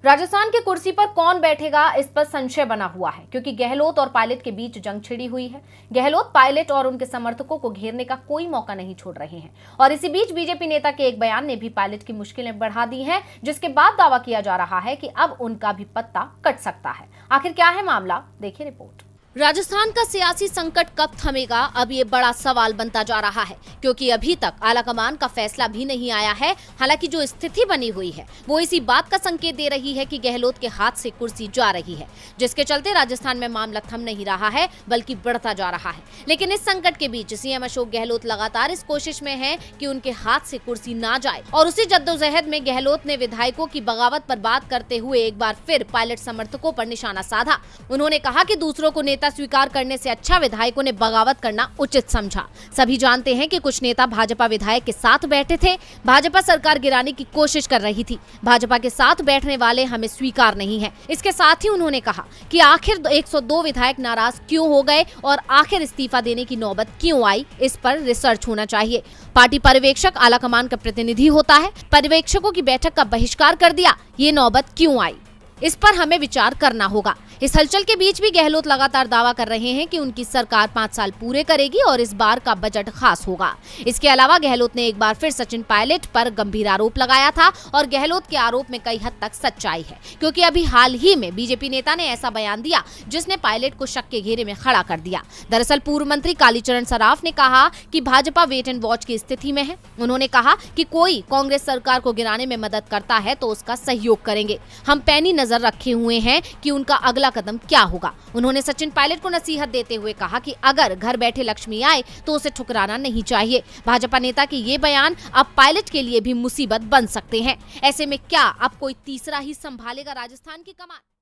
राजस्थान की कुर्सी पर कौन बैठेगा, इस पर संशय बना हुआ है, क्योंकि गहलोत और पायलट के बीच जंग छिड़ी हुई है। गहलोत पायलट और उनके समर्थकों को घेरने का कोई मौका नहीं छोड़ रहे हैं और इसी बीच बीजेपी नेता के एक बयान ने भी पायलट की मुश्किलें बढ़ा दी हैं, जिसके बाद दावा किया जा रहा है कि अब उनका भी पत्ता कट सकता है। आखिर क्या है मामला, देखिए रिपोर्ट। राजस्थान का सियासी संकट कब थमेगा, अब ये बड़ा सवाल बनता जा रहा है, क्योंकि अभी तक आलाकमान का फैसला भी नहीं आया है। हालांकि जो स्थिति बनी हुई है वो इसी बात का संकेत दे रही है कि गहलोत के हाथ से कुर्सी जा रही है, जिसके चलते राजस्थान में मामला थम नहीं रहा है बल्कि बढ़ता जा रहा है। लेकिन इस संकट के बीच सीएम अशोक गहलोत लगातार इस कोशिश में है कि उनके हाथ से कुर्सी ना जाए और उसी जद्दोजहद में गहलोत ने विधायकों की बगावत पर बात करते हुए एक बार फिर पायलट समर्थकों पर निशाना साधा। उन्होंने कहा कि दूसरों को नेता स्वीकार करने से अच्छा विधायकों ने बगावत करना उचित समझा। सभी जानते हैं कि कुछ नेता भाजपा विधायक के साथ बैठे थे, भाजपा सरकार गिराने की कोशिश कर रही थी। भाजपा के साथ बैठने वाले हमें स्वीकार नहीं है। इसके साथ ही उन्होंने कहा कि आखिर 102 विधायक नाराज क्यों हो गए और आखिर इस्तीफा देने की नौबत क्यों आई, इस पर रिसर्च होना चाहिए। पार्टी पर्यवेक्षक आलाकमान का प्रतिनिधि होता है, पर्यवेक्षकों की बैठक का बहिष्कार कर दिया, ये नौबत क्यों आई, इस पर हमें विचार करना होगा। इस हलचल के बीच भी गहलोत लगातार दावा कर रहे हैं कि उनकी सरकार 5 साल पूरे करेगी और इस बार का बजट खास होगा। इसके अलावा गहलोत ने एक बार फिर सचिन पायलट पर गंभीर आरोप लगाया था और गहलोत के आरोप में कई हद तक सच्चाई है, क्योंकि अभी हाल ही में बीजेपी नेता ने ऐसा बयान दिया जिसने पायलट को शक के घेरे में खड़ा कर दिया। दरअसल पूर्व मंत्री कालीचरण सराफ ने कहा कि भाजपा वेट एंड वॉच की स्थिति में है। उन्होंने कहा कि कोई कांग्रेस सरकार को गिराने में मदद करता है तो उसका सहयोग करेंगे। हम पैनी नजर रखे हुए हैं कि उनका अगला कदम क्या होगा। उन्होंने सचिन पायलट को नसीहत देते हुए कहा कि अगर घर बैठे लक्ष्मी आए तो उसे ठुकराना नहीं चाहिए। भाजपा नेता के ये बयान अब पायलट के लिए भी मुसीबत बन सकते हैं। ऐसे में क्या अब कोई तीसरा ही संभालेगा राजस्थान की कमान?